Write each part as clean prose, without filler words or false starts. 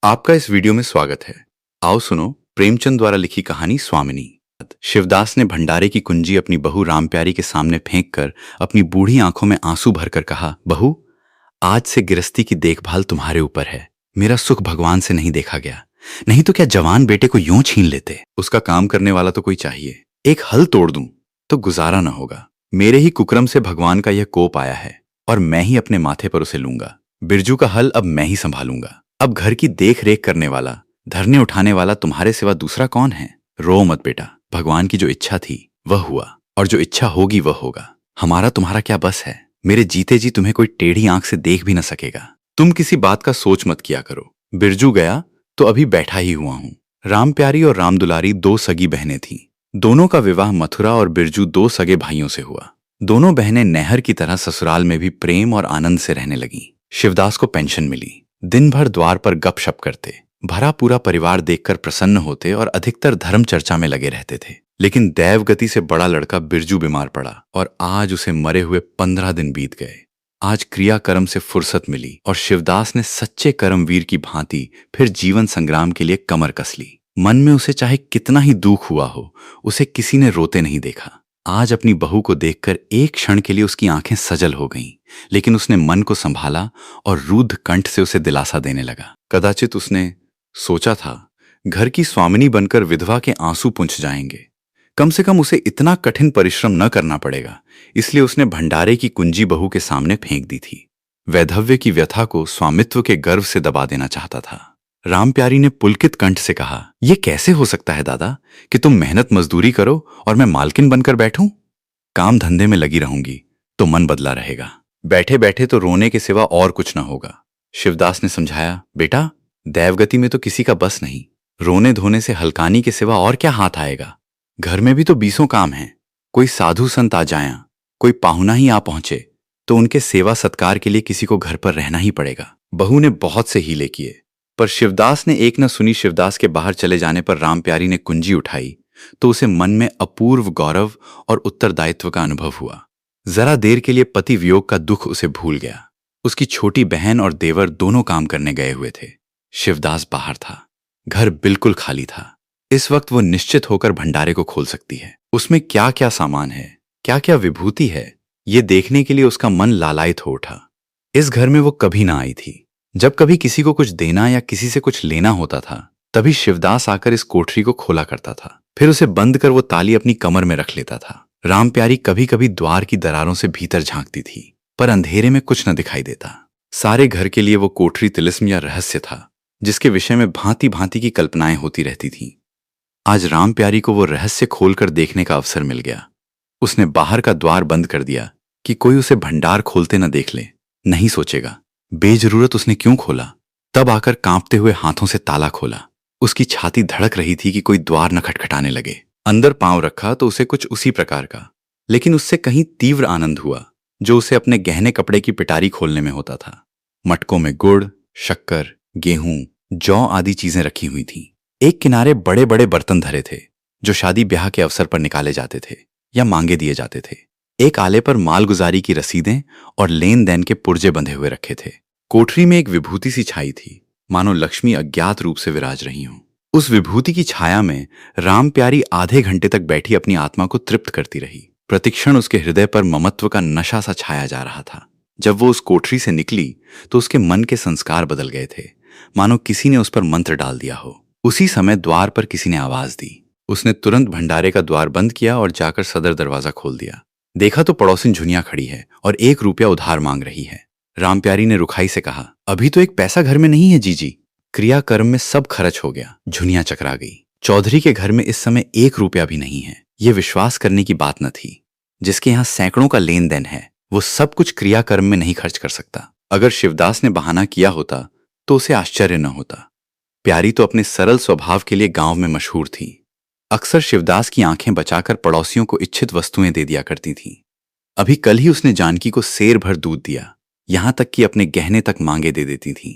आपका इस वीडियो में स्वागत है। आओ सुनो प्रेमचंद द्वारा लिखी कहानी स्वामिनी। शिवदास ने भंडारे की कुंजी अपनी बहू रामप्यारी के सामने फेंक कर अपनी बूढ़ी आंखों में आंसू भरकर कहा, बहू, आज से गृहस्थी की देखभाल तुम्हारे ऊपर है। मेरा सुख भगवान से नहीं देखा गया, नहीं तो क्या जवान बेटे को यूं छीन लेते। उसका काम करने वाला तो कोई चाहिए। एक हल तोड़ दूं तो गुजारा न होगा। मेरे ही कुकर्म से भगवान का यह कोप आया है और मैं ही अपने माथे पर उसे लूंगा। बिरजू का हल अब मैं ही संभालूंगा। अब घर की देख रेख करने वाला, धरने उठाने वाला तुम्हारे सिवा दूसरा कौन है। रो मत बेटा, भगवान की जो इच्छा थी वह हुआ और जो इच्छा होगी वह होगा। हमारा तुम्हारा क्या बस है। मेरे जीते जी तुम्हें कोई टेढ़ी आंख से देख भी न सकेगा। तुम किसी बात का सोच मत किया करो। बिरजू गया तो अभी बैठा ही हुआ हूं। रामप्यारी और रामदुलारी दो सगी बहनें थीं। दोनों का विवाह मथुरा और बिरजू दो सगे भाइयों से हुआ। दोनों बहनें नहर की तरह ससुराल में भी प्रेम और आनंद से रहने लगीं। शिवदास को पेंशन मिली। दिन भर द्वार पर गपशप करते, भरा पूरा परिवार देखकर प्रसन्न होते और अधिकतर धर्म चर्चा में लगे रहते थे। लेकिन दैवगति से बड़ा लड़का बिरजू बीमार पड़ा और आज उसे मरे हुए 15 दिन बीत गए। आज क्रियाकर्म से फुर्सत मिली और शिवदास ने सच्चे कर्मवीर की भांति फिर जीवन संग्राम के लिए कमर कस ली। मन में उसे चाहे कितना ही दुख हुआ हो, उसे किसी ने रोते नहीं देखा। आज अपनी बहू को देखकर एक क्षण के लिए उसकी आंखें सजल हो गईं, लेकिन उसने मन को संभाला और रुद्ध कंठ से उसे दिलासा देने लगा। कदाचित उसने सोचा था घर की स्वामिनी बनकर विधवा के आंसू पुंछ जाएंगे। कम से कम उसे इतना कठिन परिश्रम न करना पड़ेगा, इसलिए उसने भंडारे की कुंजी बहू के सामने फेंक दी थी। वैधव्य की व्यथा को स्वामित्व के गर्व से दबा देना चाहता था। रामप्यारी ने पुलकित कंठ से कहा, यह कैसे हो सकता है दादा कि तुम मेहनत मजदूरी करो और मैं मालकिन बनकर बैठूं। काम धंधे में लगी रहूंगी तो मन बदला रहेगा। बैठे बैठे तो रोने के सिवा और कुछ न होगा। शिवदास ने समझाया, बेटा, दैवगति में तो किसी का बस नहीं। रोने धोने से हलकानी के सिवा और क्या हाथ आएगा। घर में भी तो 20 काम हैं। कोई साधु संत आ जाएं, कोई पाहुना ही आ पहुंचे तो उनके सेवा सत्कार के लिए किसी को घर पर रहना ही पड़ेगा। बहू ने बहुत से हीले किए, पर शिवदास ने एक न सुनी। शिवदास के बाहर चले जाने पर रामप्यारी ने कुंजी उठाई तो उसे मन में अपूर्व गौरव और उत्तरदायित्व का अनुभव हुआ। जरा देर के लिए पति वियोग का दुख उसे भूल गया। उसकी छोटी बहन और देवर दोनों काम करने गए हुए थे। शिवदास बाहर था। घर बिल्कुल खाली था। इस वक्त वो निश्चित होकर भंडारे को खोल सकती है। उसमें क्या क्या सामान है, क्या क्या विभूति है, ये देखने के लिए उसका मन लालायित हो उठा। इस घर में वो कभी ना आई थी। जब कभी किसी को कुछ देना या किसी से कुछ लेना होता था, तभी शिवदास आकर इस कोठरी को खोला करता था। फिर उसे बंद कर वो ताली अपनी कमर में रख लेता था। रामप्यारी कभी कभी द्वार की दरारों से भीतर झांकती थी, पर अंधेरे में कुछ न दिखाई देता। सारे घर के लिए वो कोठरी तिलिस्म या रहस्य था, जिसके विषय में भांति भांति की कल्पनाएं होती रहती थीं। आज रामप्यारी को वो रहस्य खोलकर देखने का अवसर मिल गया। उसने बाहर का द्वार बंद कर दिया कि कोई उसे भंडार खोलते न देख ले। नहीं सोचेगा बेजरूरत उसने क्यों खोला। तब आकर कांपते हुए हाथों से ताला खोला। उसकी छाती धड़क रही थी कि कोई द्वार न खटखटाने लगे। अंदर पांव रखा तो उसे कुछ उसी प्रकार का, लेकिन उससे कहीं तीव्र आनंद हुआ जो उसे अपने गहने कपड़े की पिटारी खोलने में होता था। मटकों में गुड़, शक्कर, गेहूं, जौ आदि चीजें रखी हुई थीं। एक किनारे बड़े बड़े बर्तन धरे थे जो शादी ब्याह के अवसर पर निकाले जाते थे या मांगे दिए जाते थे। एक आले पर मालगुजारी की रसीदें और लेन देन के पुर्जे बंधे हुए रखे थे। कोठरी में एक विभूति सी छाई थी, मानो लक्ष्मी अज्ञात रूप से विराज रही हो। उस विभूति की छाया में रामप्यारी आधे घंटे तक बैठी अपनी आत्मा को तृप्त करती रही। प्रतिक्षण उसके हृदय पर ममत्व का नशा सा छाया जा रहा था। जब वो उस कोठरी से निकली तो उसके मन के संस्कार बदल गए थे, मानो किसी ने उस पर मंत्र डाल दिया हो। उसी समय द्वार पर किसी ने आवाज दी। उसने तुरंत भंडारे का द्वार बंद किया और जाकर सदर दरवाजा खोल दिया। देखा तो पड़ोसिन झुनिया खड़ी है और 1 रुपया उधार मांग रही है। रामप्यारी ने रुखाई से कहा, अभी तो एक पैसा घर में नहीं है जीजी। क्रियाकर्म में सब खर्च हो गया। झुनिया चकरा गई। चौधरी के घर में इस समय 1 रुपया भी नहीं है। ये विश्वास करने की बात न थी। जिसके यहाँ सैकड़ों का लेन देन है, वो सब कुछ क्रियाकर्म में नहीं खर्च कर सकता। अगर शिवदास ने बहाना किया होता तो उसे आश्चर्य न होता। प्यारी तो अपने सरल स्वभाव के लिए गांव में मशहूर थी। अक्सर शिवदास की आंखें बचाकर पड़ोसियों को इच्छित वस्तुएं दे दिया करती थीं। अभी कल ही उसने जानकी को सेर भर दूध दिया, यहां तक कि अपने गहने तक मांगे दे देती थीं।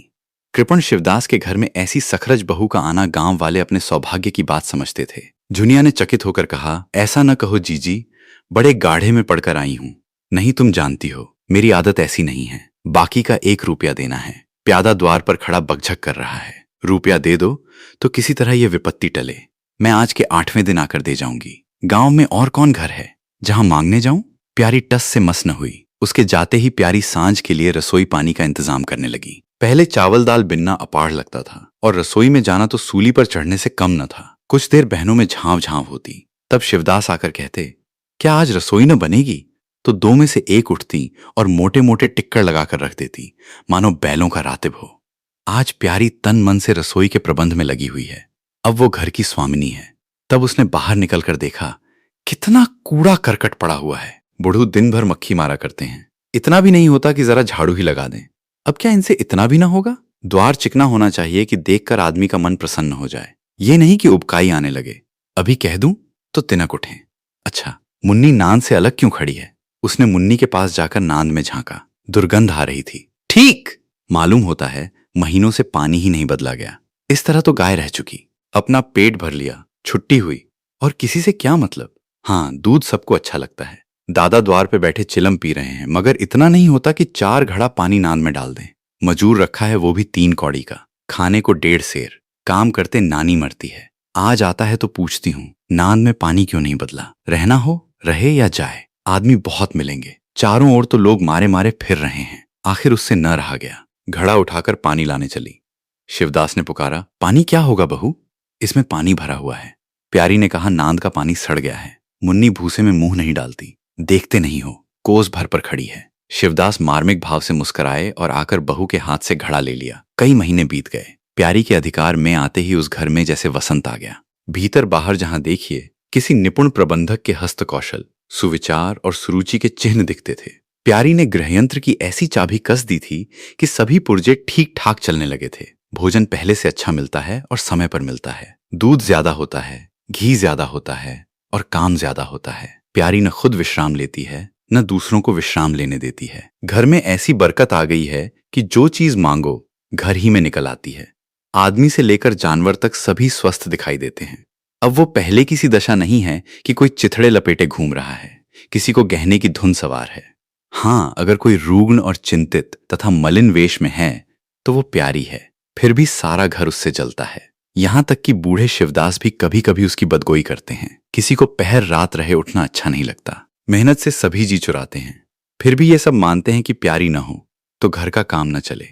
कृपण शिवदास के घर में ऐसी सखरज बहू का आना गांव वाले अपने सौभाग्य की बात समझते थे। झुनिया ने चकित होकर कहा, ऐसा न कहो जीजी, बड़े गाढ़े में पड़कर आई हूं। नहीं, तुम जानती हो मेरी आदत ऐसी नहीं है। बाकी का 1 रुपया देना है। प्यादा द्वार पर खड़ा बकझक कर रहा है। रुपया दे दो तो किसी तरह यह विपत्ति टले। मैं आज के 8वें दिन आकर दे जाऊंगी। गांव में और कौन घर है जहां मांगने जाऊं? प्यारी टस से मस न हुई। उसके जाते ही प्यारी सांझ के लिए रसोई पानी का इंतजाम करने लगी। पहले चावल दाल बिनना अपार लगता था और रसोई में जाना तो सूली पर चढ़ने से कम न था। कुछ देर बहनों में झांव झांव होती, तब शिवदास आकर कहते, क्या आज रसोई न बनेगी? तो दो में से एक उठती और मोटे मोटे टिक्कर लगाकर रख देती, मानो बैलों का रातिब हो। आज प्यारी तन मन से रसोई के प्रबंध में लगी हुई है। अब वो घर की स्वामिनी है। तब उसने बाहर निकलकर देखा, कितना कूड़ा करकट पड़ा हुआ है। बुढ़ू दिन भर मक्खी मारा करते हैं, इतना भी नहीं होता कि जरा झाड़ू ही लगा दें। अब क्या इनसे इतना भी ना होगा? द्वार चिकना होना चाहिए कि देखकर आदमी का मन प्रसन्न हो जाए, ये नहीं कि उबकाई आने लगे। अभी कह दूं तो तिनक उठें। अच्छा, मुन्नी नांद से अलग क्यों खड़ी है? उसने मुन्नी के पास जाकर नांद में झांका। दुर्गंध आ रही थी। ठीक, मालूम होता है महीनों से पानी ही नहीं बदला गया। इस तरह तो गाय रह चुकी। अपना पेट भर लिया, छुट्टी हुई, और किसी से क्या मतलब? हाँ, दूध सबको अच्छा लगता है। दादा द्वार पे बैठे चिलम पी रहे हैं, मगर इतना नहीं होता कि 4 घड़ा पानी नांद में डाल दें। मजूर रखा है, वो भी 3 कौड़ी का, खाने को 1.5 सेर। काम करते नानी मरती है। आज आता है तो पूछती हूँ, नांद में पानी क्यों नहीं बदला? रहना हो रहे या जाए, आदमी बहुत मिलेंगे। चारों ओर तो लोग मारे मारे फिर रहे हैं। आखिर उससे न रहा गया, घड़ा उठाकर पानी लाने चली। शिवदास ने पुकारा, पानी क्या होगा बहू? इसमें पानी भरा हुआ है। प्यारी ने कहा, नांद का पानी सड़ गया है। मुन्नी भूसे में मुंह नहीं डालती। देखते नहीं हो, कोस भर पर खड़ी है। शिवदास मार्मिक भाव से मुस्कुराए और आकर बहू के हाथ से घड़ा ले लिया। कई महीने बीत गए। प्यारी के अधिकार में आते ही उस घर में जैसे वसंत आ गया। भीतर बाहर जहां देखिए, किसी निपुण प्रबंधक के हस्तकौशल, सुविचार और सुरुचि के चिन्ह दिखते थे। प्यारी ने गृहयंत्र की ऐसी चाबी कस दी थी कि सभी पुर्जे ठीक ठाक चलने लगे थे। भोजन पहले से अच्छा मिलता है और समय पर मिलता है। दूध ज्यादा होता है, घी ज्यादा होता है और काम ज्यादा होता है। प्यारी न खुद विश्राम लेती है, न दूसरों को विश्राम लेने देती है। घर में ऐसी बरकत आ गई है कि जो चीज मांगो घर ही में निकल आती है। आदमी से लेकर जानवर तक सभी स्वस्थ दिखाई देते हैं। अब वो पहले की सी दशा नहीं है कि कोई चिथड़े लपेटे घूम रहा है, किसी को गहने की धुन सवार है। हाँ, अगर कोई रुग्ण और चिंतित तथा मलिन वेश में है तो वो प्यारी है। फिर भी सारा घर उससे जलता है। यहां तक कि बूढ़े शिवदास भी कभी कभी उसकी बदगोई करते हैं। किसी को पहर रात रहे उठना अच्छा नहीं लगता। मेहनत से सभी जी चुराते हैं, फिर भी ये सब मानते हैं कि प्यारी न हो तो घर का काम न चले।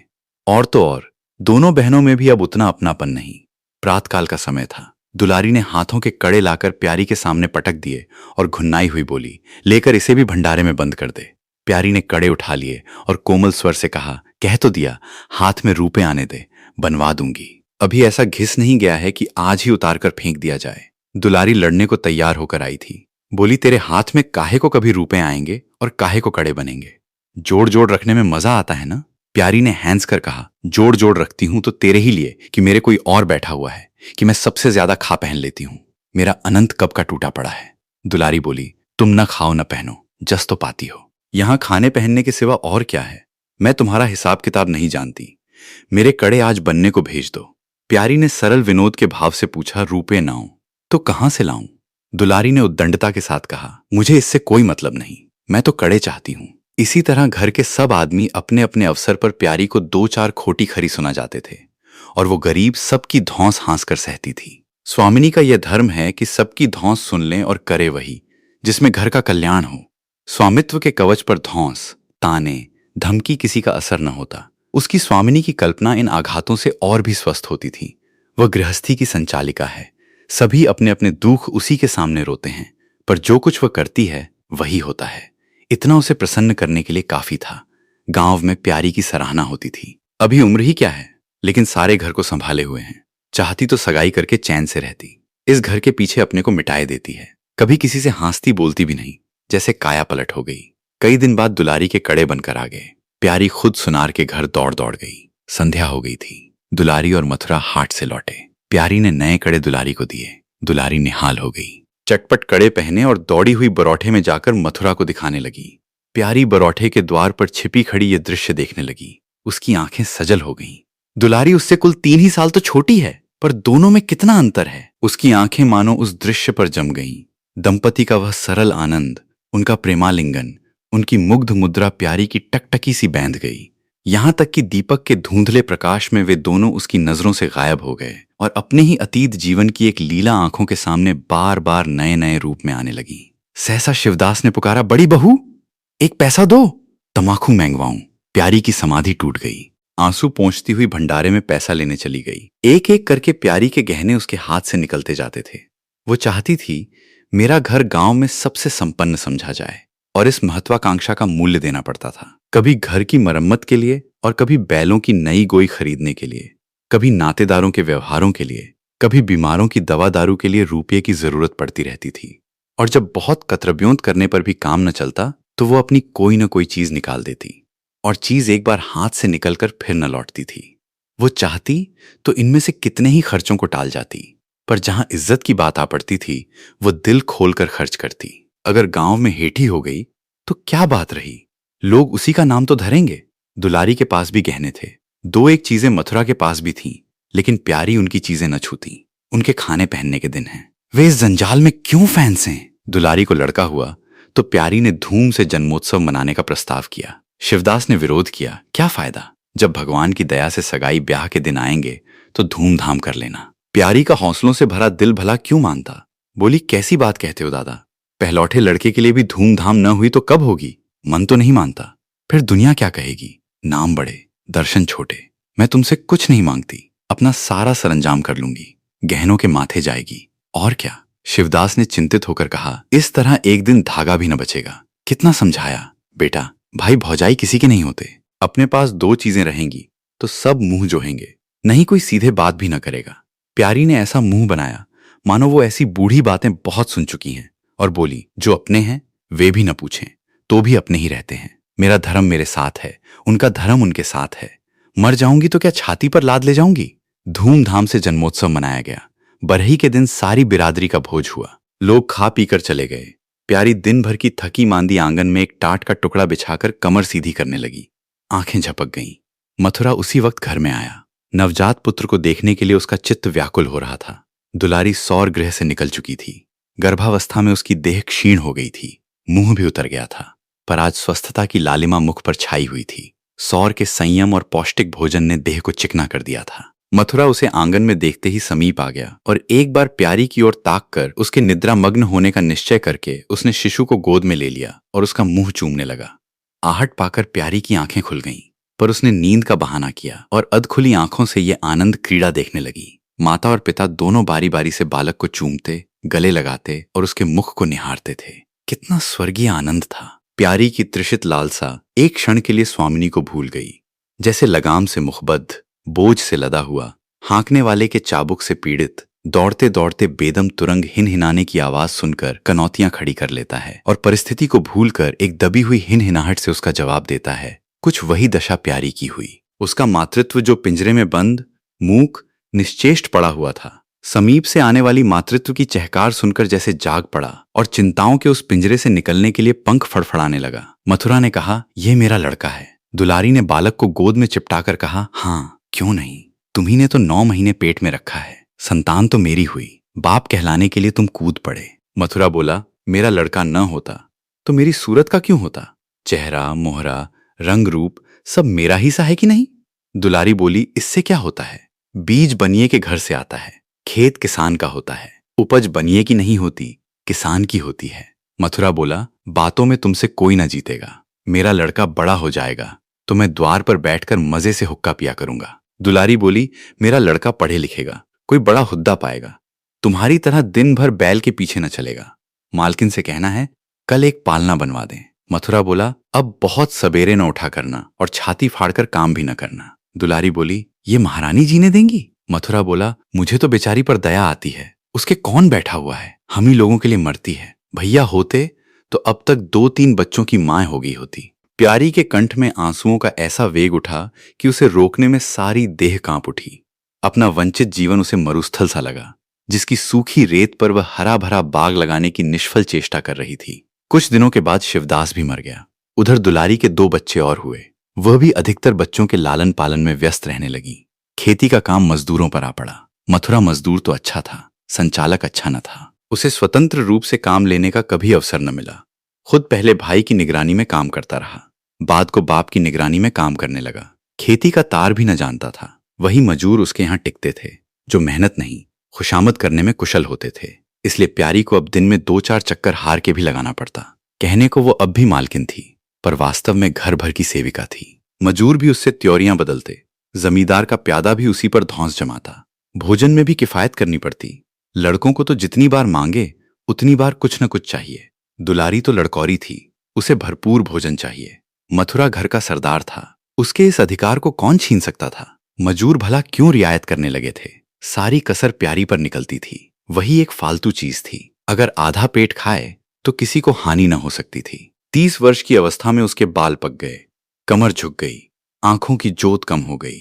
और तो और, दोनों बहनों में भी अब उतना अपनापन नहीं। प्रातकाल का समय था। दुलारी ने हाथों के कड़े लाकर प्यारी के सामने पटक दिए और घुन्नाई हुई बोली, लेकर इसे भी भंडारे में बंद कर दे। प्यारी ने कड़े उठा लिए और कोमल स्वर से कहा, कह तो दिया, हाथ में रूपे आने दे, बनवा दूंगी। अभी ऐसा घिस नहीं गया है कि आज ही उतार कर फेंक दिया जाए। दुलारी लड़ने को तैयार होकर आई थी। बोली, तेरे हाथ में काहे को कभी रूपे आएंगे और काहे को कड़े बनेंगे? जोड़ जोड़ रखने में मजा आता है ना? प्यारी ने हैंस कर कहा, जोड़ जोड़ रखती हूं तो तेरे ही लिए कि मेरे कोई और बैठा हुआ है, कि मैं सबसे ज्यादा खा पहन लेती हूं। मेरा अनंत कब का टूटा पड़ा है। दुलारी बोली, तुम न खाओ न पहनो, जस तो पाती हो। यहां खाने पहनने के सिवा और क्या है? मैं तुम्हारा हिसाब किताब नहीं जानती। मेरे कड़े आज बनने को भेज दो। प्यारी ने सरल विनोद के भाव से पूछा, रूपे ना हो तो कहां से लाऊं? दुलारी ने उद्दंडता के साथ कहा, मुझे इससे कोई मतलब नहीं, मैं तो कड़े चाहती हूं। इसी तरह घर के सब आदमी अपने अपने अवसर पर प्यारी को 2-4 खोटी खरी सुना जाते थे और वो गरीब सबकी धौंस हांस कर सहती थी। स्वामिनी का यह धर्म है कि सबकी धौंस सुन लें और करे वही जिसमें घर का कल्याण हो। स्वामित्व के कवच पर धौंस, ताने, धमकी किसी का असर न होता। उसकी स्वामिनी की कल्पना इन आघातों से और भी स्वस्थ होती थी। वह गृहस्थी की संचालिका है। सभी अपने अपने दुख उसी के सामने रोते हैं, पर जो कुछ वह करती है वही होता है। इतना उसे प्रसन्न करने के लिए काफी था। गांव में प्यारी की सराहना होती थी। अभी उम्र ही क्या है, लेकिन सारे घर को संभाले हुए हैं। चाहती तो सगाई करके चैन से रहती। इस घर के पीछे अपने को मिटाए देती है। कभी किसी से हंसती बोलती भी नहीं, जैसे काया पलट हो गई। कई दिन बाद दुलारी के कड़े बनकर आ गए। प्यारी खुद सुनार के घर दौड़ दौड़ गई। संध्या हो गई थी। दुलारी और मथुरा हाट से लौटे। प्यारी ने नए कड़े दुलारी को दिए। दुलारी निहाल हो गई। चटपट कड़े पहने और दौड़ी हुई बरौठे में जाकर मथुरा को दिखाने लगी। प्यारी बरौठे के द्वार पर छिपी खड़ी ये दृश्य देखने लगी। उसकी आंखें सजल हो गईं। दुलारी उससे कुल 3 ही साल तो छोटी है, पर दोनों में कितना अंतर है। उसकी आंखें मानो उस दृश्य पर जम गईं। दंपति का वह सरल आनंद, उनका प्रेमालिंगन, उनकी मुग्ध मुद्रा प्यारी की टकटकी सी बैंध गई। यहां तक कि दीपक के धुंधले प्रकाश में वे दोनों उसकी नजरों से गायब हो गए और अपने ही अतीत जीवन की एक लीला आंखों के सामने बार बार नए नए रूप में आने लगी। सहसा शिवदास ने पुकारा, बड़ी बहू, एक पैसा दो, तमाकू मंगवाऊं। प्यारी की समाधि टूट गई। आंसू पोंछती हुई भंडारे में पैसा लेने चली गई। एक एक करके प्यारी के गहने उसके हाथ से निकलते जाते थे। वो चाहती थी मेरा घर गांव में सबसे संपन्न समझा जाए, और इस महत्वाकांक्षा का मूल्य देना पड़ता था। कभी घर की मरम्मत के लिए और कभी बैलों की नई गोई खरीदने के लिए, कभी नातेदारों के व्यवहारों के लिए, कभी बीमारों की दवा दारू के लिए रुपये की जरूरत पड़ती रहती थी। और जब बहुत कतरब्योंत करने पर भी काम न चलता तो वो अपनी कोई न कोई चीज निकाल देती, और चीज एक बार हाथ से निकलकर फिर न लौटती थी। वो चाहती तो इनमें से कितने ही खर्चों को टाल जाती, पर जहां इज्जत की बात आ पड़ती थी वो दिल खोलकर खर्च करती। अगर गांव में हेठी हो गई तो क्या बात रही, लोग उसी का नाम तो धरेंगे। दुलारी के पास भी गहने थे, दो एक चीजें मथुरा के पास भी थीं, लेकिन प्यारी उनकी चीजें न छूती। उनके खाने पहनने के दिन हैं, वे इस जंजाल में क्यों फैंस हैं। दुलारी को लड़का हुआ तो प्यारी ने धूम से जन्मोत्सव मनाने का प्रस्ताव किया। शिवदास ने विरोध किया, क्या फायदा, जब भगवान की दया से सगाई ब्याह के दिन आएंगे तो धूमधाम कर लेना। प्यारी का हौसलों से भरा दिल भला क्यों मानता। बोली, कैसी बात कहते हो दादा, पहलौठे लड़के के लिए भी धूमधाम न हुई तो कब होगी। मन तो नहीं मानता, फिर दुनिया क्या कहेगी। नाम बड़े, दर्शन छोटे। मैं तुमसे कुछ नहीं मांगती, अपना सारा सरंजाम कर लूंगी, गहनों के माथे जाएगी, और क्या। शिवदास ने चिंतित होकर कहा, इस तरह एक दिन धागा भी न बचेगा। कितना समझाया, बेटा भाई भौजाई किसी के नहीं होते। अपने पास दो चीजें रहेंगी तो सब मुंह जोहेंगे, नहीं कोई सीधे बात भी न करेगा। प्यारी ने ऐसा मुंह बनाया मानो वो ऐसी बूढ़ी बातें बहुत सुन चुकी हैं, और बोली, जो अपने हैं वे भी न पूछें तो भी अपने ही रहते हैं। मेरा धर्म मेरे साथ है, उनका धर्म उनके साथ है। मर जाऊंगी तो क्या छाती पर लाद ले जाऊंगी। धूमधाम से जन्मोत्सव मनाया गया। बरही के दिन सारी बिरादरी का भोज हुआ। लोग खा पीकर चले गए। प्यारी दिन भर की थकी मांदी आंगन में एक टाट का टुकड़ा बिछाकर कमर सीधी करने लगी। आंखें झपक गईं। मथुरा उसी वक्त घर में आया। नवजात पुत्र को देखने के लिए उसका चित्त व्याकुल हो रहा था। दुलारी सौर गृह से निकल चुकी थी। गर्भावस्था में उसकी देह क्षीण हो गई थी, मुंह भी उतर गया था, पर आज स्वस्थता की लालिमा मुख पर छाई हुई थी। सौर के संयम और पौष्टिक भोजन ने देह को चिकना कर दिया था। मथुरा उसे आंगन में देखते ही समीप आ गया और एक बार प्यारी की ओर ताक कर उसके निद्रा मग्न होने का निश्चय करके उसने शिशु को गोद में ले लिया और उसका मुंह चूमने लगा। आहट पाकर प्यारी की आंखें खुल गईं, पर उसने नींद का बहाना किया और अधखुली आंखों से ये आनंद क्रीड़ा देखने लगी। माता और पिता दोनों बारी बारी से बालक को चूमते, गले लगाते और उसके मुख को निहारते थे। कितना स्वर्गीय आनंद था। प्यारी की तृषित लालसा एक क्षण के लिए स्वामिनी को भूल गई। जैसे लगाम से मुखबद्ध, बोझ से लदा हुआ, हाँकने वाले के चाबुक से पीड़ित, दौड़ते दौड़ते बेदम तुरंग हिनहिनाने की आवाज सुनकर कनौतियां खड़ी कर लेता है और परिस्थिति को भूलकर एक दबी हुई हिनहिनाहट से उसका जवाब देता है। कुछ वही दशा प्यारी की हुई। उसका मातृत्व जो पिंजरे में बंद, मूक, निश्चेष्ट पड़ा हुआ था, समीप से आने वाली मातृत्व की चहकार सुनकर जैसे जाग पड़ा और चिंताओं के उस पिंजरे से निकलने के लिए पंख फड़फड़ाने लगा। मथुरा ने कहा, यह मेरा लड़का है। दुलारी ने बालक को गोद में चिपटाकर कहा, हाँ क्यों नहीं, तुम्ही ने तो 9 महीने पेट में रखा है, संतान तो मेरी हुई, बाप कहलाने के लिए तुम कूद पड़े। मथुरा बोला, मेरा लड़का न होता तो मेरी सूरत का क्यों होता। चेहरा, मोहरा, रंग रूप सब मेरा ही सा है कि नहीं। दुलारी बोली, इससे क्या होता है, बीज बनिए के घर से आता है, खेत किसान का होता है, उपज बनिए की नहीं होती, किसान की होती है। मथुरा बोला, बातों में तुमसे कोई ना जीतेगा। मेरा लड़का बड़ा हो जाएगा तो मैं द्वार पर बैठकर मजे से हुक्का पिया करूंगा। दुलारी बोली, मेरा लड़का पढ़े लिखेगा, कोई बड़ा हुद्दा पाएगा, तुम्हारी तरह दिन भर बैल के पीछे न चलेगा। मालकिन से कहना है कल एक पालना बनवा दें। मथुरा बोला, अब बहुत सवेरे न उठा करना और छाती फाड़कर काम भी न करना। दुलारी बोली, ये महारानी जी ने देंगी। मथुरा बोला, मुझे तो बेचारी पर दया आती है, उसके कौन बैठा हुआ है, हम ही लोगों के लिए मरती है। भैया होते तो अब तक 2-3 बच्चों की मां हो गई होती। प्यारी के कंठ में आंसुओं का ऐसा वेग उठा कि उसे रोकने में सारी देह कांप उठी। अपना वंचित जीवन उसे मरुस्थल सा लगा, जिसकी सूखी रेत पर वह हरा भरा बाग लगाने की निष्फल चेष्टा कर रही थी। कुछ दिनों के बाद शिवदास भी मर गया। उधर दुलारी के 2 बच्चे और हुए। वह भी अधिकतर बच्चों के लालन पालन में व्यस्त रहने लगी। खेती का काम मजदूरों पर आ पड़ा। मथुरा मजदूर तो अच्छा था, संचालक अच्छा न था। उसे स्वतंत्र रूप से काम लेने का कभी अवसर न मिला। खुद पहले भाई की निगरानी में काम करता रहा, बाद को बाप की निगरानी में काम करने लगा। खेती का तार भी न जानता था। वही मजूर उसके यहाँ टिकते थे जो मेहनत नहीं, खुशामद करने में कुशल होते थे। इसलिए प्यारी को अब दिन में 2-4 चक्कर हार के भी लगाना पड़ता। कहने को वो अब भी मालकिन थी, पर वास्तव में घर भर की सेविका थी। मजूर भी उससे त्योरियां बदलते, जमींदार का प्यादा भी उसी पर धौंस जमाता। भोजन में भी किफायत करनी पड़ती। लड़कों को तो जितनी बार मांगे उतनी बार कुछ न कुछ चाहिए। दुलारी तो लड़कौरी थी, उसे भरपूर भोजन चाहिए। मथुरा घर का सरदार था, उसके इस अधिकार को कौन छीन सकता था। मजूर भला क्यों रियायत करने लगे थे। सारी कसर प्यारी पर निकलती थी। वही एक फालतू चीज थी, अगर आधा पेट खाए तो किसी को हानि न हो सकती थी। 30 वर्ष की अवस्था में उसके बाल पक गए, कमर झुक गई, आंखों की जोत कम हो गई,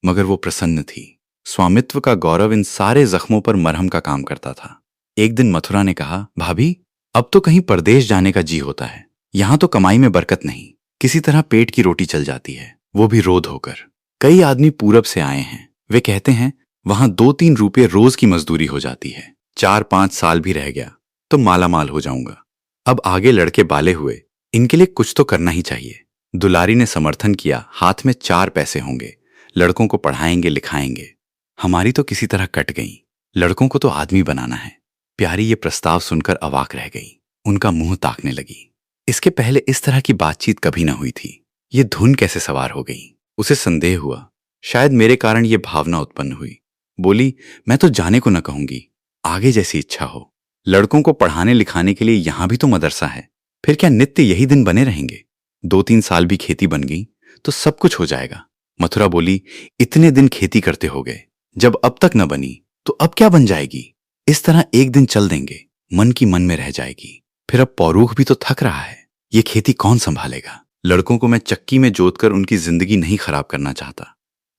मगर वो प्रसन्न थी। स्वामित्व का गौरव इन सारे जख्मों पर मरहम का काम करता था। एक दिन मथुरा ने कहा, भाभी अब तो कहीं परदेश जाने का जी होता है। यहां तो कमाई में बरकत नहीं, किसी तरह पेट की रोटी चल जाती है, वो भी रोध होकर। कई आदमी पूरब से आए हैं, वे कहते हैं वहां 2-3 रुपये रोज की मजदूरी हो जाती है। 4-5 साल भी रह गया तो मालामाल हो जाऊंगा। अब आगे लड़के बाले हुए, इनके लिए कुछ तो करना ही चाहिए। दुलारी ने समर्थन किया, हाथ में 4 पैसे होंगे, लड़कों को पढ़ाएंगे लिखाएंगे। हमारी तो किसी तरह कट गई, लड़कों को तो आदमी बनाना है। प्यारी ये प्रस्ताव सुनकर अवाक रह गई, उनका मुंह ताकने लगी। इसके पहले इस तरह की बातचीत कभी न हुई थी। ये धुन कैसे सवार हो गई। उसे संदेह हुआ, शायद मेरे कारण ये भावना उत्पन्न हुई। बोली, मैं तो जाने को न कहूंगी, आगे जैसी इच्छा हो। लड़कों को पढ़ाने लिखाने के लिए यहां भी तो मदरसा है, फिर क्या नित्य यही दिन बने रहेंगे। 2-3 साल भी खेती बन गई तो सब कुछ हो जाएगा। मथुरा बोली, इतने दिन खेती करते हो गए, जब अब तक न बनी तो अब क्या बन जाएगी। इस तरह एक दिन चल देंगे, मन की मन में रह जाएगी। फिर अब पौरूख भी तो थक रहा है, ये खेती कौन संभालेगा। लड़कों को मैं चक्की में जोतकर उनकी जिंदगी नहीं खराब करना चाहता।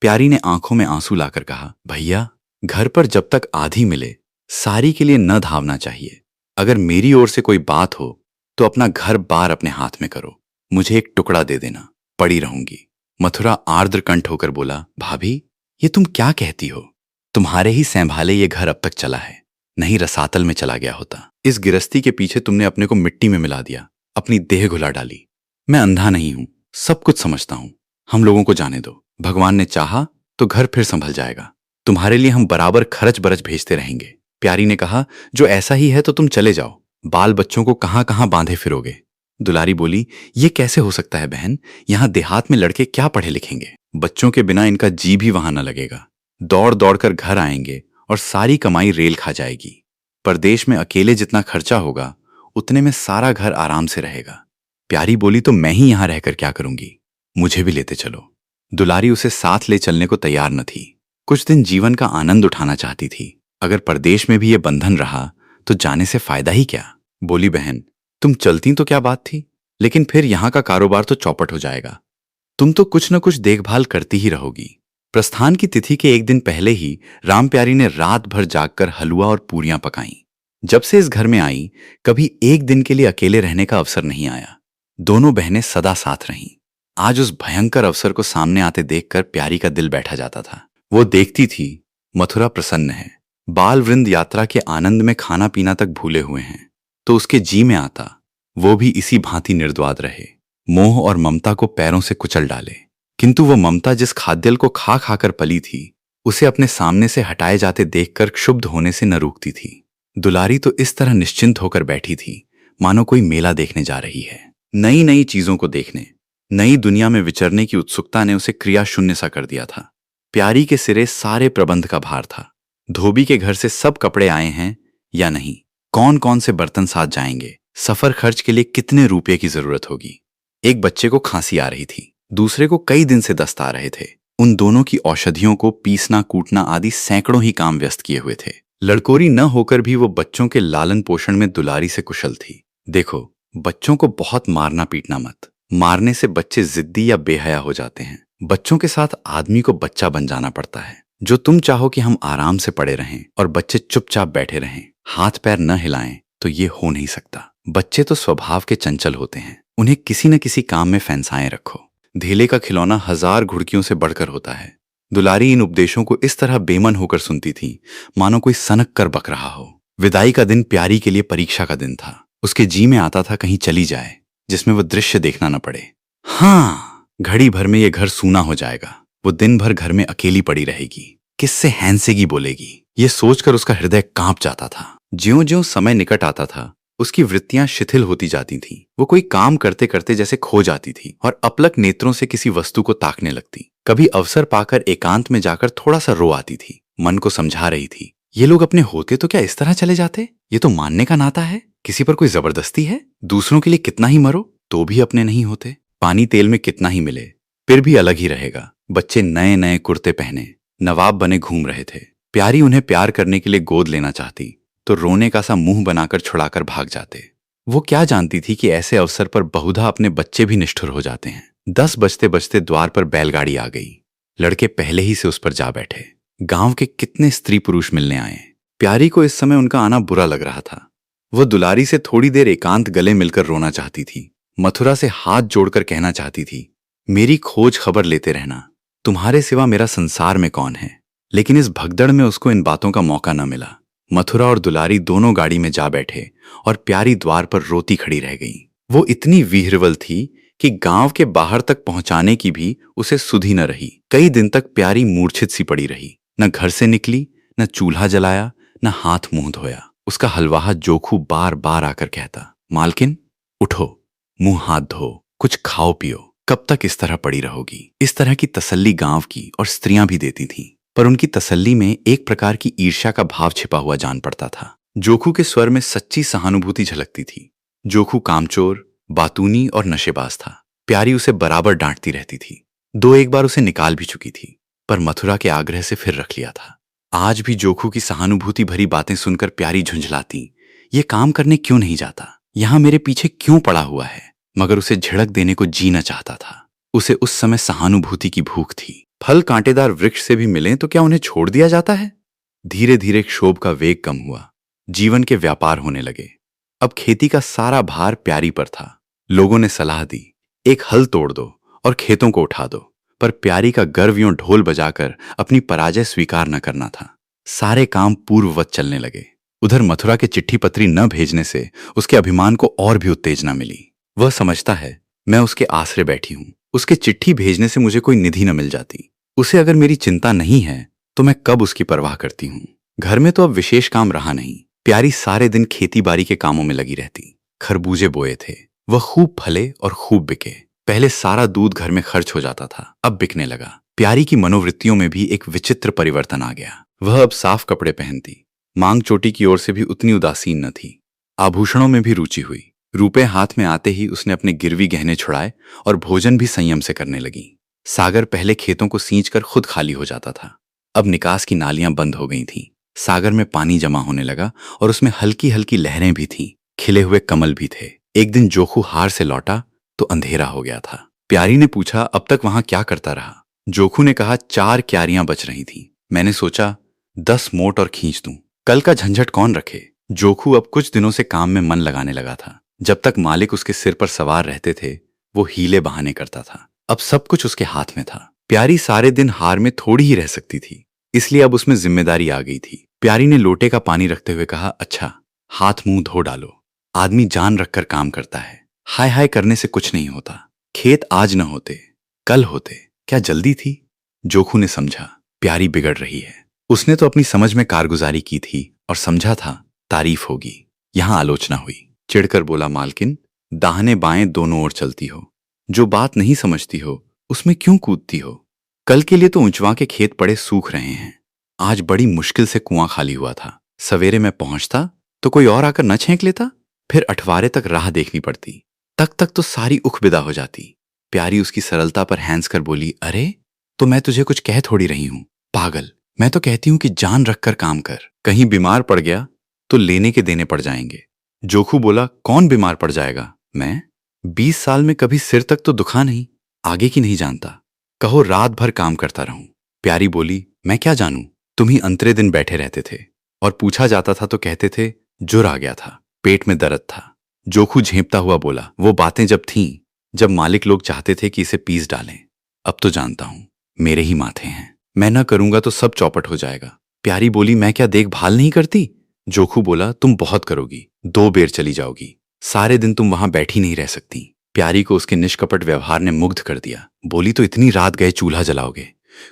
प्यारी ने आंखों में आंसू लाकर कहा, भैया घर पर जब तक आधी मिले सारी के लिए न धावना चाहिए। अगर मेरी ओर से कोई बात हो तो अपना घर बार अपने हाथ में करो, मुझे एक टुकड़ा दे देना, पड़ी रहूंगी। मथुरा आर्द्र कंठ होकर बोला, भाभी ये तुम क्या कहती हो। तुम्हारे ही संभाले ये घर अब तक चला है, नहीं रसातल में चला गया होता। इस गिरस्ती के पीछे तुमने अपने को मिट्टी में मिला दिया, अपनी देह घुला डाली। मैं अंधा नहीं हूं, सब कुछ समझता हूं। हम लोगों को जाने दो, भगवान ने चाहा तो घर फिर संभल जाएगा। तुम्हारे लिए हम बराबर खर्च बरच भेजते रहेंगे। प्यारी ने कहा, जो ऐसा ही है तो तुम चले जाओ, बाल बच्चों को कहां कहां बांधे फिरोगे। दुलारी बोली, ये कैसे हो सकता है बहन, यहां देहात में लड़के क्या पढ़े लिखेंगे। बच्चों के बिना इनका जी भी वहां न लगेगा। दौड़ दौड़ कर घर आएंगे और सारी कमाई रेल खा जाएगी। परदेश में अकेले जितना खर्चा होगा उतने में सारा घर आराम से रहेगा। प्यारी बोली, तो मैं ही यहां रहकर क्या करूंगी, मुझे भी लेते चलो। दुलारी उसे साथ ले चलने को तैयार न थी। कुछ दिन जीवन का आनंद उठाना चाहती थी। अगर परदेश में भी ये बंधन रहा तो जाने से फायदा ही क्या। बोली, बहन तुम चलती तो क्या बात थी, लेकिन फिर यहां का कारोबार तो चौपट हो जाएगा। तुम तो कुछ न कुछ देखभाल करती ही रहोगी। प्रस्थान की तिथि के एक दिन पहले ही राम प्यारी ने रात भर जागकर हलवा और पूरियां पकाईं। जब से इस घर में आई कभी एक दिन के लिए अकेले रहने का अवसर नहीं आया। दोनों बहनें सदा साथ रहीं। आज उस भयंकर अवसर को सामने आते देखकर प्यारी का दिल बैठा जाता था। वो देखती थी, मथुरा प्रसन्न है, बाल वृंद यात्रा के आनंद में खाना पीना तक भूले हुए हैं, तो उसके जी में आता वो भी इसी भांति निर्द्वाद रहे, मोह और ममता को पैरों से कुचल डाले। किंतु वो ममता जिस खाद्यल को खा खाकर पली थी, उसे अपने सामने से हटाए जाते देखकर क्षुब्ध होने से न रुकती थी। दुलारी तो इस तरह निश्चिंत होकर बैठी थी मानो कोई मेला देखने जा रही है। नई नई चीजों को देखने, नई दुनिया में विचरने की उत्सुकता ने उसे क्रिया शून्य सा कर दिया था। प्यारी के सिरे सारे प्रबंध का भार था। धोबी के घर से सब कपड़े आए हैं या नहीं, कौन कौन से बर्तन साथ जाएंगे, सफर खर्च के लिए कितने रुपए की जरूरत होगी। एक बच्चे को खांसी आ रही थी, दूसरे को कई दिन से दस्त आ रहे थे। उन दोनों की औषधियों को पीसना कूटना आदि सैकड़ों ही काम व्यस्त किए हुए थे। लड़कोरी न होकर भी वो बच्चों के लालन पोषण में दुलारी से कुशल थी। देखो, बच्चों को बहुत मारना पीटना मत, मारने से बच्चे जिद्दी या बेहया हो जाते हैं। बच्चों के साथ आदमी को बच्चा बन जाना पड़ता है। जो तुम चाहो कि हम आराम से पड़े रहें और बच्चे चुपचाप बैठे रहें, हाथ पैर न हिलाएं, तो ये हो नहीं सकता। बच्चे तो स्वभाव के चंचल होते हैं, उन्हें किसी न किसी काम में फैंसाएं रखो। धेले का खिलौना 1000 घुड़कियों से बढ़कर होता है। दुलारी इन उपदेशों को इस तरह बेमन होकर सुनती थी मानो कोई सनक कर बक रहा हो। विदाई का दिन प्यारी के लिए परीक्षा का दिन था। उसके जी में आता था कहीं चली जाए जिसमें वो दृश्य देखना न पड़े। हाँ, घड़ी भर में ये घर सूना हो जाएगा। वो दिन भर घर में अकेली पड़ी रहेगी, किससे हैंसेगी बोलेगी। ये सोचकर उसका हृदय कांप जाता था। ज्यों-ज्यों समय निकट आता था, उसकी वृत्तियां शिथिल होती जाती थीं। वो कोई काम करते करते जैसे खो जाती थी और अपलक नेत्रों से किसी वस्तु को ताकने लगती। कभी अवसर पाकर एकांत में जाकर थोड़ा सा रो आती थी। मन को समझा रही थी, ये लोग अपने होते तो क्या इस तरह चले जाते? ये तो मानने का नाता है, किसी पर कोई जबरदस्ती है। दूसरों के लिए कितना ही मरो तो भी अपने नहीं होते। पानी तेल में कितना ही मिले फिर भी अलग ही रहेगा। बच्चे नए नए कुर्ते पहने नवाब बने घूम रहे थे। प्यारी उन्हें प्यार करने के लिए गोद लेना चाहती तो रोने का सा मुंह बनाकर छुड़ाकर भाग जाते। वो क्या जानती थी कि ऐसे अवसर पर बहुधा अपने बच्चे भी निष्ठुर हो जाते हैं। 10 बजते बजते द्वार पर बैलगाड़ी आ गई। लड़के पहले ही से उस पर जा बैठे। गांव के कितने स्त्री पुरुष मिलने आए। प्यारी को इस समय उनका आना बुरा लग रहा था। वो दुलारी से थोड़ी देर एकांत गले मिलकर रोना चाहती थी। मथुरा से हाथ जोड़कर कहना चाहती थी, मेरी खोज खबर लेते रहना, तुम्हारे सिवा मेरा संसार में कौन है। लेकिन इस भगदड़ में उसको इन बातों का मौका न मिला। मथुरा और दुलारी दोनों गाड़ी में जा बैठे और प्यारी द्वार पर रोती खड़ी रह गई। वो इतनी विह्वल थी कि गांव के बाहर तक पहुंचाने की भी उसे सुधि न रही। कई दिन तक प्यारी मूर्छित सी पड़ी रही। न घर से निकली, न चूल्हा जलाया, न हाथ मुंह धोया। उसका हलवाहा जोखू बार बार आकर कहता, मालकिन उठो, मुंह हाथ धो, कुछ खाओ पियो, कब तक इस तरह पड़ी रहोगी। इस तरह की तसल्ली गांव की और स्त्रियां भी देती थीं, पर उनकी तसल्ली में एक प्रकार की ईर्ष्या का भाव छिपा हुआ जान पड़ता था। जोखू के स्वर में सच्ची सहानुभूति झलकती थी। जोखू कामचोर, बातूनी और नशेबाज था। प्यारी उसे बराबर डांटती रहती थी। 2-1 बार उसे निकाल भी चुकी थी, पर मथुरा के आग्रह से फिर रख लिया था। आज भी जोखू की सहानुभूति भरी बातें सुनकर प्यारी झुंझलाती, ये काम करने क्यों नहीं जाता, यहां मेरे पीछे क्यों पड़ा हुआ है। मगर उसे झिड़क देने को जीना चाहता था। उसे उस समय सहानुभूति की भूख थी। फल कांटेदार वृक्ष से भी मिलें तो क्या उन्हें छोड़ दिया जाता है। धीरे धीरे क्षोभ का वेग कम हुआ। जीवन के व्यापार होने लगे। अब खेती का सारा भार प्यारी पर था। लोगों ने सलाह दी, एक हल तोड़ दो और खेतों को उठा दो, पर प्यारी का गर्व यूं ढोल बजाकर अपनी पराजय स्वीकार न करना था। सारे काम पूर्ववत चलने लगे। उधर मथुरा के चिट्ठी पत्री न भेजने से उसके अभिमान को और भी उत्तेजना मिली। वह समझता है मैं उसके आसरे बैठी हूं, उसके चिट्ठी भेजने से मुझे कोई निधि न मिल जाती। उसे अगर मेरी चिंता नहीं है तो मैं कब उसकी परवाह करती हूं। घर में तो अब विशेष काम रहा नहीं। प्यारी सारे दिन खेती बाड़ी के कामों में लगी रहती। खरबूजे बोए थे, वह खूब फले और खूब बिके। पहले सारा दूध घर में खर्च हो जाता था, अब बिकने लगा। प्यारी की मनोवृत्तियों में भी एक विचित्र परिवर्तन आ गया। वह अब साफ कपड़े पहनती, मांग चोटी की ओर से भी उतनी उदासीन न थी। आभूषणों में भी रुचि हुई। रुपए हाथ में आते ही उसने अपने गिरवी गहने छुड़ाए और भोजन भी संयम से करने लगी। सागर पहले खेतों को सींचकर खुद खाली हो जाता था, अब निकास की नालियां बंद हो गई थीं। सागर में पानी जमा होने लगा और उसमें हल्की हल्की लहरें भी थीं। खिले हुए कमल भी थे। एक दिन जोखू हार से लौटा तो अंधेरा हो गया था। प्यारी ने पूछा, अब तक वहां क्या करता रहा। जोखू ने कहा, 4 क्यारियां बच रही थीं। मैंने सोचा 10 मोट और खींच दूं, कल का झंझट कौन रखे। जोखू अब कुछ दिनों से काम में मन लगाने लगा था। जब तक मालिक उसके सिर पर सवार रहते थे वो हीले बहाने करता था। अब सब कुछ उसके हाथ में था। प्यारी सारे दिन हार में थोड़ी ही रह सकती थी, इसलिए अब उसमें जिम्मेदारी आ गई थी। प्यारी ने लोटे का पानी रखते हुए कहा, अच्छा हाथ मुंह धो डालो। आदमी जान रखकर काम करता है, हाय हाय करने से कुछ नहीं होता। खेत आज न होते कल होते, क्या जल्दी थी। जोखू ने समझा प्यारी बिगड़ रही है। उसने तो अपनी समझ में कारगुजारी की थी और समझा था तारीफ होगी। यहां आलोचना हुई। चिढ़कर बोला, मालकिन दाहिने बाएं दोनों ओर चलती हो, जो बात नहीं समझती हो उसमें क्यों कूदती हो। कल के लिए तो ऊंचवा के खेत पड़े सूख रहे हैं। आज बड़ी मुश्किल से कुआं खाली हुआ था। सवेरे मैं पहुंचता तो कोई और आकर न छेंक लेता, फिर अठवारे तक राह देखनी पड़ती। तक तो सारी उख बिदा हो जाती। प्यारी उसकी सरलता पर हैंस कर बोली, अरे तो मैं तुझे कुछ कह थोड़ी रही हूं, पागल। मैं तो कहती हूं कि जान रखकर काम कर, कहीं बीमार पड़ गया तो लेने के देने पड़ जाएंगे। जोखू बोला, कौन बीमार पड़ जाएगा। मैं 20 साल में कभी सिर तक तो दुखा नहीं, आगे की नहीं जानता। कहो रात भर काम करता रहूं। प्यारी बोली, मैं क्या जानूं, तुम ही अंतरे दिन बैठे रहते थे और पूछा जाता था तो कहते थे जुर आ गया था, पेट में दर्द था। जोखू झेंपता हुआ बोला, वो बातें जब थीं जब मालिक लोग चाहते थे कि इसे पीस डालें, अब तो जानता हूं मेरे ही माथे हैं। मैं न करूंगा तो सब चौपट हो जाएगा। प्यारी बोली, मैं क्या देखभाल नहीं करती। जोखू बोला, तुम बहुत करोगी, 2 बेर चली जाओगी, सारे दिन तुम वहां बैठी नहीं रह सकती। प्यारी को उसके निष्कपट व्यवहार ने मुग्ध कर दिया। बोली, तो इतनी रात गए चूल्हा जलाओगे,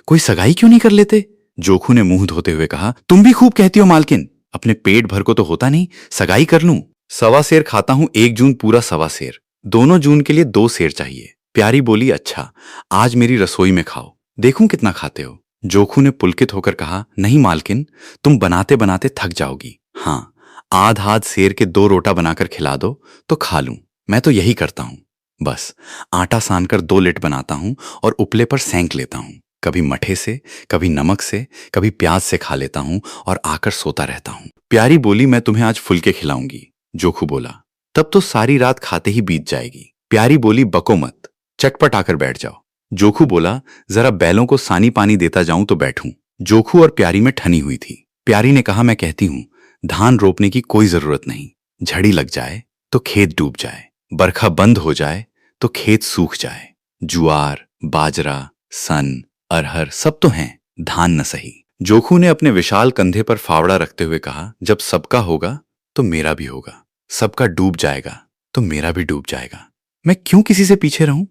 कोई सगाई क्यों नहीं कर लेते? जोखू ने मुंह धोते हुए कहा, तुम भी खूब कहती हो मालकिन, अपने पेट भर को तो होता नहीं, सगाई कर लूं। 1.25 सेर खाता हूं, 1 जून पूरा 1.25 सेर, दोनों जून के लिए 2 सेर चाहिए। प्यारी बोली, अच्छा आज मेरी रसोई में खाओ, देखूं कितना खाते हो। जोखू ने पुलकित होकर कहा, नहीं मालकिन, तुम बनाते बनाते थक जाओगी। हाँ, आध सेर के 2 रोटा बनाकर खिला दो तो खा लूं। मैं तो यही करता हूं, बस आटा सानकर 2 लिट बनाता हूं और उपले पर सेंक लेता हूं। कभी मठे से, कभी नमक से, कभी प्याज से खा लेता हूं और आकर सोता रहता हूं। प्यारी बोली, मैं तुम्हें आज फुलके खिलाऊंगी। जोखू बोला, तब तो सारी रात खाते ही बीत जाएगी। प्यारी बोली, बको मत, चटपट आकर बैठ जाओ। जोखू बोला, जरा बैलों को सानी पानी देता जाऊं तो बैठूं। जोखू और प्यारी में ठनी हुई थी। प्यारी ने कहा, मैं कहती हूं, धान रोपने की कोई जरूरत नहीं, झड़ी लग जाए तो खेत डूब जाए, बरखा बंद हो जाए तो खेत सूख जाए। जुआर, बाजरा, सन, अरहर सब तो हैं, धान न सही। जोखू ने अपने विशाल कंधे पर फावड़ा रखते हुए कहा, जब सबका होगा तो मेरा भी होगा, सबका डूब जाएगा तो मेरा भी डूब जाएगा। मैं क्यों किसी से पीछे रहूं?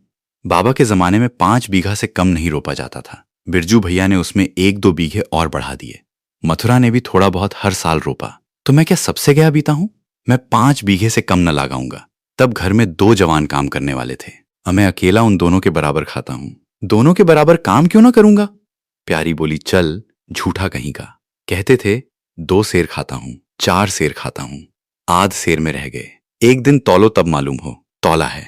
बाबा के जमाने में 5 बीघा से कम नहीं रोपा जाता था। बिरजू भैया ने उसमें 1-2 बीघे और बढ़ा दिए। मथुरा ने भी थोड़ा बहुत हर साल रोपा। तो मैं क्या सबसे गया बीता हूं? मैं 5 बीघे से कम न लगाऊंगा। तब घर में 2 जवान काम करने वाले थे, अब मैं अकेला उन दोनों के बराबर खाता हूं। दोनों के बराबर काम क्यों ना करूंगा? प्यारी बोली, चल झूठा कहीं का, कहते थे 2 सेर खाता हूं, 4 सेर खाता हूं, आध सेर में रह गए। एक दिन तौलो तब मालूम हो, तौला है।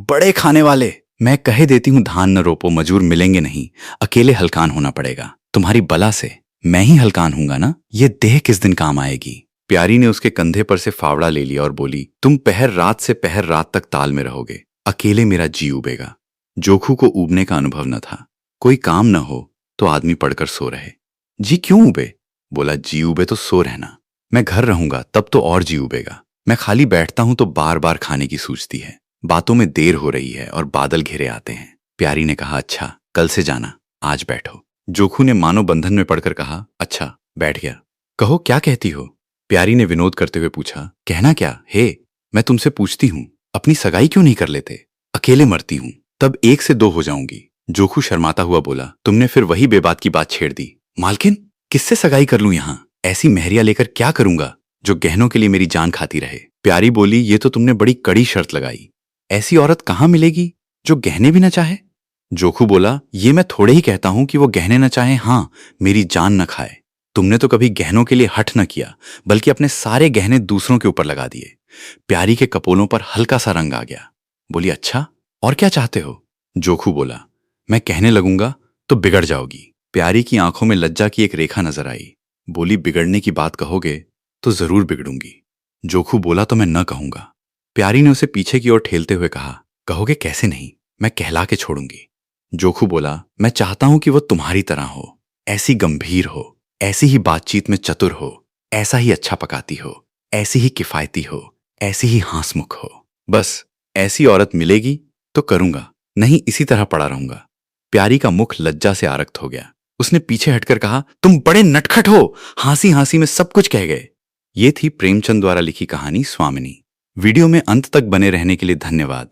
बड़े खाने वाले, मैं कहे देती हूं धान न रोपो, मजूर मिलेंगे नहीं, अकेले हलकान होना पड़ेगा। तुम्हारी बला से मैं ही हलकान हूंगा ना, ये देह किस दिन काम आएगी। प्यारी ने उसके कंधे पर से फावड़ा ले लिया और बोली, तुम पहर रात से पहर रात तक ताल में रहोगे, अकेले मेरा जी उबेगा। जोखू को ऊबने का अनुभव न था। कोई काम न हो तो आदमी पड़कर सो रहे। जी क्यों उबे? बोला, जी उबे तो सो रहना, मैं घर रहूंगा तब तो और जी उबेगा। मैं खाली बैठता हूं तो बार बार खाने की सूझती है, बातों में देर हो रही है और बादल घिरे आते हैं। प्यारी ने कहा, अच्छा कल से जाना, आज बैठो। जोखू ने मानो बंधन में पड़कर कहा, अच्छा बैठ गया। कहो क्या कहती हो? प्यारी ने विनोद करते हुए पूछा। कहना क्या हे, मैं तुमसे पूछती हूं, अपनी सगाई क्यों नहीं कर लेते? अकेले मरती हूं, तब 1 से 2 हो जाऊंगी। जोखू शर्माता हुआ बोला, तुमने फिर वही बेबात की बात छेड़ दी। मालकिन, किससे सगाई कर लूं यहां? ऐसी मेहरिया लेकर क्या करूंगा जो गहनों के लिए मेरी जान खाती रहे? प्यारी बोली, ये तो तुमने बड़ी कड़ी शर्त लगाई, ऐसी औरत कहां मिलेगी जो गहने भी न चाहे? जोखू बोला, ये मैं थोड़े ही कहता हूं कि वो गहने न चाहे, हां मेरी जान न खाए। तुमने तो कभी गहनों के लिए हठ न किया, बल्कि अपने सारे गहने दूसरों के ऊपर लगा दिए। प्यारी के कपोलों पर हल्का सा रंग आ गया। बोली, अच्छा और क्या चाहते हो? जोखू बोला, मैं कहने लगूंगा तो बिगड़ जाओगी। प्यारी की आंखों में लज्जा की एक रेखा नजर आई। बोली, बिगड़ने की बात कहोगे तो जरूर बिगड़ूंगी। जोखू बोला, तो मैं न कहूंगा। प्यारी ने उसे पीछे की ओर ठेलते हुए कहा, कहोगे कैसे नहीं, मैं कहला के छोड़ूंगी। जोखू बोला, मैं चाहता हूं कि वो तुम्हारी तरह हो, ऐसी गंभीर हो, ऐसी ही बातचीत में चतुर हो, ऐसा ही अच्छा पकाती हो, ऐसी ही किफायती हो, ऐसी ही हांसमुख हो। बस ऐसी औरत मिलेगी तो करूंगा, नहीं इसी तरह पड़ा रहूंगा। प्यारी का मुख लज्जा से आरक्त हो गया। उसने पीछे हटकर कहा, तुम बड़े नटखट हो, हंसी हंसी में सब कुछ कह गए। ये थी प्रेमचंद द्वारा लिखी कहानी स्वामिनी। वीडियो में अंत तक बने रहने के लिए धन्यवाद।